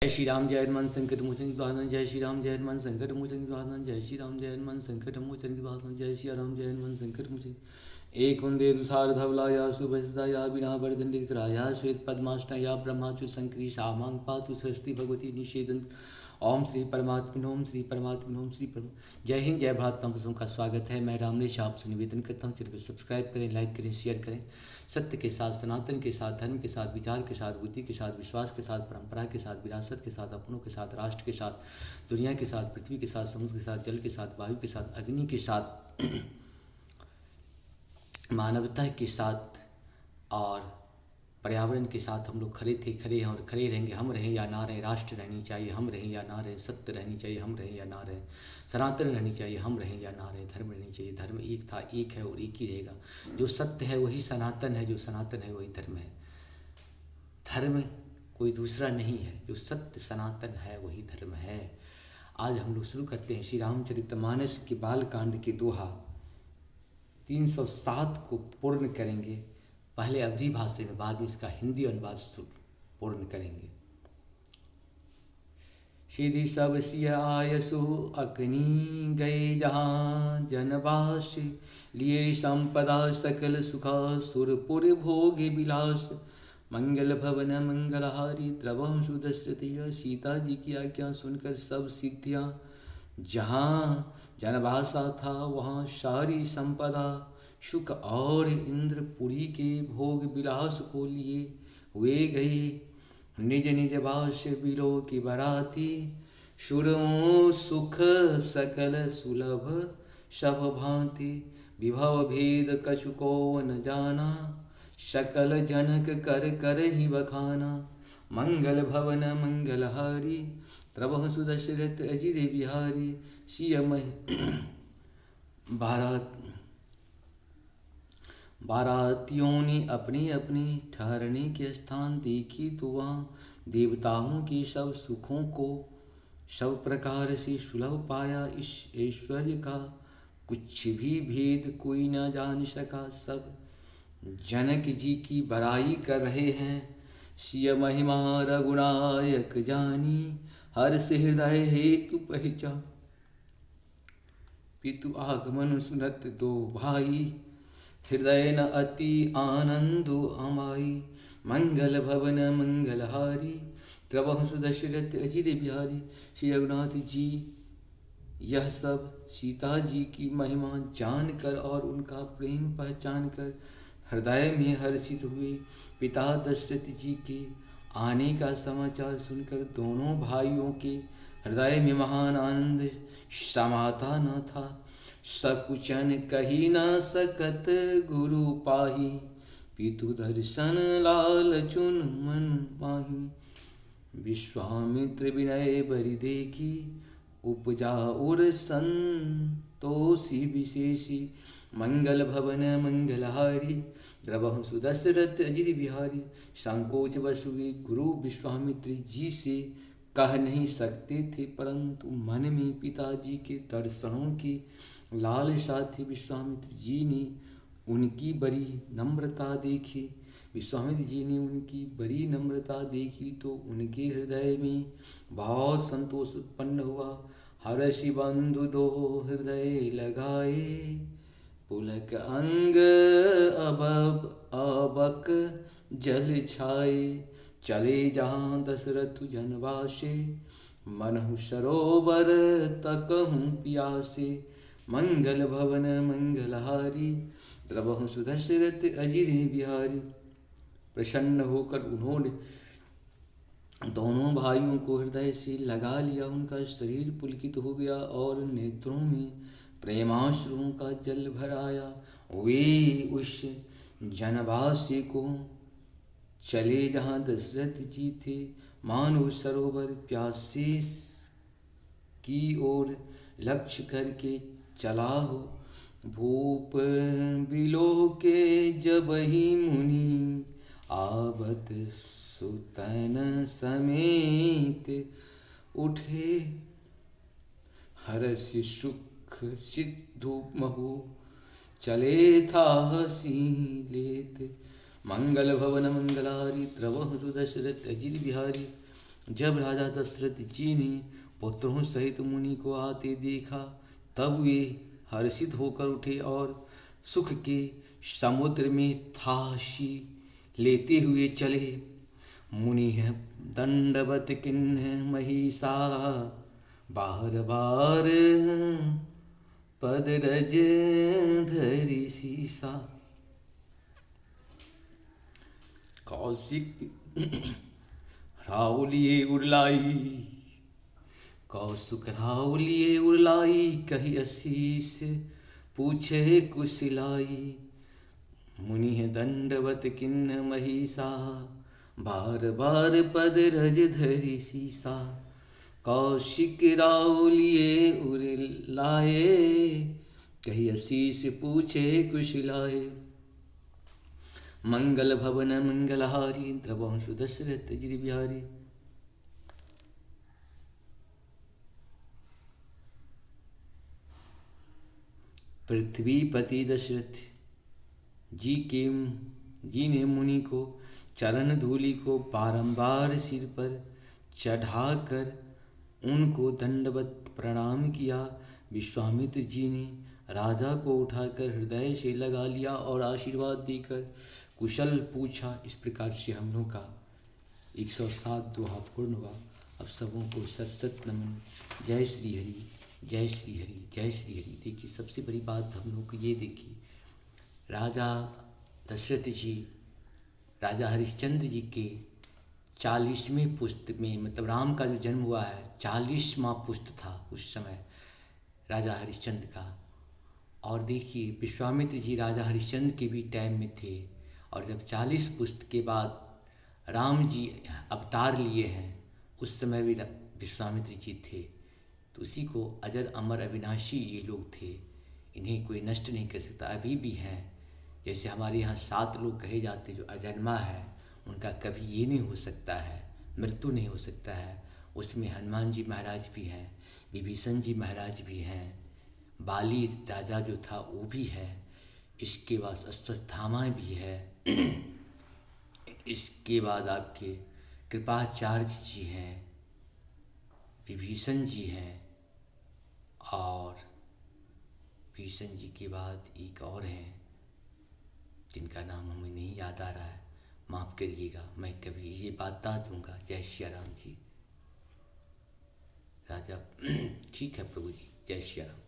जय श्री राम जय हनुमान संकट मोचन की बाधन जय श्री राम जय हनुमान संकट मोचन की बाधन जय श्री राम जय हनुमान संकट मोचन की बाधन जय श्री राम जय हनुमान संकट मोचन एक वंदे दुसार धवलाया सुभसदाया बिना वर्धन कराया श्वेत पद्माष्टया ब्रह्माचु संक्री शामांग पातु सरस्वती भगवती निषेधन ओम श्री परमात्मा ओम श्री परमात्मा ओम श्री परम। जय हिंद जय भारत। तम का स्वागत है। मैं रामनेश आपसे निवेदन करता हूँ, चैनल को सब्सक्राइब करें, लाइक करें, शेयर करें। सत्य के साथ, सनातन के साथ, धर्म के साथ, विचार के साथ, बुद्धि के साथ, विश्वास के साथ, परंपरा के साथ, विरासत के साथ, अपनों के साथ, राष्ट्र के साथ, दुनिया के साथ, पृथ्वी के साथ, समुद्र के साथ, जल के साथ, वायु के साथ, अग्नि के साथ, मानवता के साथ और पर्यावरण के साथ हम लोग खड़े थे, खड़े हैं और खड़े रहेंगे। हम रहें या ना रहें, राष्ट्र रहनी चाहिए, हम रहें या ना रहें, सत्य रहनी चाहिए, हम रहें या ना रहें, सनातन रहनी चाहिए, हम रहें या ना रहें, धर्म रहनी चाहिए। धर्म एक था, एक है और एक ही रहेगा। जो सत्य है वही सनातन है, जो सनातन है वही धर्म है। धर्म कोई दूसरा नहीं है, जो सत्य सनातन है वही धर्म है। आज हम लोग शुरू करते हैं श्री रामचरितमानस के बालकांड के दोहा 307 को पूर्ण करेंगे। पहले अवधी भाषा में, बाद में इसका हिंदी अनुवाद पूर्ण करेंगे। सिद्धि सब सिय आयसु अग्नि गए जहाँ जनवास लिए संपदा सकल सुखा सुरपुर भोग विलास मंगल भवन मंगलहारी द्रवम सुदशरथिया। सीता जी की आज्ञा सुनकर सब सिद्धियाँ जहाँ जनवासा था वहाँ सारी संपदा शुक और इंद्रपुरी के भोग विलास को लिए हुए गए निज निज वास बिलो की बराती। शुरमो सुख सकल सुलभ सब भांति विभव भेद कछु को न जाना सकल जनक कर कर ही बखाना। मंगल भवन मंगलहारी त्रवह सुदशरथ अजिर बिहारी। सियम बारातियों ने अपने अपने ठहरने के स्थान देखी तो वहाँ देवताओं के सब सुखों को सब प्रकार से सुलभ पाया। इस ऐश्वर्य का कुछ भी भेद कोई न जान सका। सब जनक जी की बड़ाई कर रहे हैं। सिय महिमा रघुनायक जानी हर्ष हृदय हेतु पहचान। पितु आगमन सुनत दो भाई हृदय न अति आनंदो अमाई। मंगल भवन मंगलहारी त्रवह सुदशरथ अजिर बिहारी। श्री रघुनाथ जी यह सब सीता जी की महिमा जानकर और उनका प्रेम पहचान कर हृदय में हर्षित हुए। पिता दशरथ जी के आने का समाचार सुनकर दोनों भाइयों के हृदय में महान आनंद समाता न था। सकुचन कही न सकत गुरु पाही पितु दर्शन लाल चुन मन माही। विश्वामित्र विनय बरि देखी उपजा उर संतोषी विशेषी। मंगल भवन मंगलहारी द्रवह सुदशरथ अजिर बिहारी। संकोच बस हुए गुरु विश्वामित्र जी से कह नहीं सकते थे, परंतु मन में पिताजी के दर्शनों की लालसा थी। विश्वामित्र जी ने उनकी बड़ी नम्रता देखी। विश्वामित्र जी ने उनकी बड़ी नम्रता देखी तो उनके हृदय में बहुत संतोष उत्पन्न हुआ। हर्षि बंधु दो हृदय लगाए पुलक अंग अबक जल छाए। चले जहाँ दशरथ जनवासे मनहु सरोवर तकहु प्यासे। मंगल भवन मंगलहारी द्रवहु सुदशरथ अजिर बिहारी। प्रसन्न होकर उन्होंने दोनों भाइयों को हृदय से लगा लिया। उनका शरीर पुलकित हो गया और नेत्रों में प्रेमाश्रुओं का जल भर आया। वे उस जनवासी को चले जहाँ दशरथ जी थे। मानो सरोवर प्यासे की ओर लक्ष्य करके चला हो। भूप बिलो के जब ही मुनि आवत सुतन समेत उठे। हर्ष सुख सिद्धू महु चले था हसी लेत। मंगल भवन मंगलारी द्रवहु दशरथ अजिर बिहारी। जब राजा दशरथ जी ने पुत्रों सहित मुनि को आते देखा, तब वे हर्षित होकर उठे और सुख के समुद्र में थाशी लेते हुए चले। मुनि है दंडवत किन्ह महिषा, बार बार पद रज धरि सीसा। कौशिक राउलिए उड़लाई, कौशुक राउलिए उड़लाई, कही असीस पूछे कुशलाई। मुनि है दंडवत किन्ह महिषा, बार बार पद रज धरि सीसा। कौशिक राउलिए उड़लाए, कही असीस पूछे कुशलाए। मंगल भवन मंगलहारी, द्रवंशु दशरथ गिरि बिहारी। पृथ्वीपति दशरथ जी ने मुनि को चरण धूलि को बारंबार सिर पर चढ़ाकर उनको दंडवत प्रणाम किया। विश्वामित्र जी ने राजा को उठाकर हृदय से लगा लिया और आशीर्वाद देकर कुशल पूछा। इस प्रकार से हम लोग का 107 दोहा पूर्ण हुआ। अब सबों को सत सत नमन। जय श्री हरि, जय श्री हरि, जय श्री हरि। देखिए, सबसे बड़ी बात हम लोग को ये देखी, राजा दशरथ जी राजा हरिश्चंद्र जी के 40वें पुस्त में, मतलब राम का जो जन्म हुआ है 40वां पुस्त था उस समय राजा हरिश्चंद्र का। और देखिए, विश्वामित्र जी राजा हरिश्चंद्र के भी टाइम में थे, और जब 40 पुस्त के बाद राम जी अवतार लिए हैं, उस समय भी विश्वामित्र जी थे। तो उसी को अजर अमर अविनाशी ये लोग थे, इन्हें कोई नष्ट नहीं कर सकता, अभी भी हैं। जैसे हमारे यहाँ 7 लोग कहे जाते जो अजन्मा है, उनका कभी ये नहीं हो सकता है, मृत्यु नहीं हो सकता है। उसमें हनुमान जी महाराज भी हैं, विभीषण जी महाराज भी हैं, बाली राजा जो था वो भी है, इसके बाद अश्वत्थामा भी है, इसके बाद आपके कृपाचार्य जी हैं, विभीषण जी हैं, और भीषण जी के बाद एक और हैं जिनका नाम हमें नहीं याद आ रहा है, माफ़ करिएगा, मैं कभी ये बता दूंगा। जय श्री राम जी। राजा ठीक है प्रभु जी, जय श्री राम।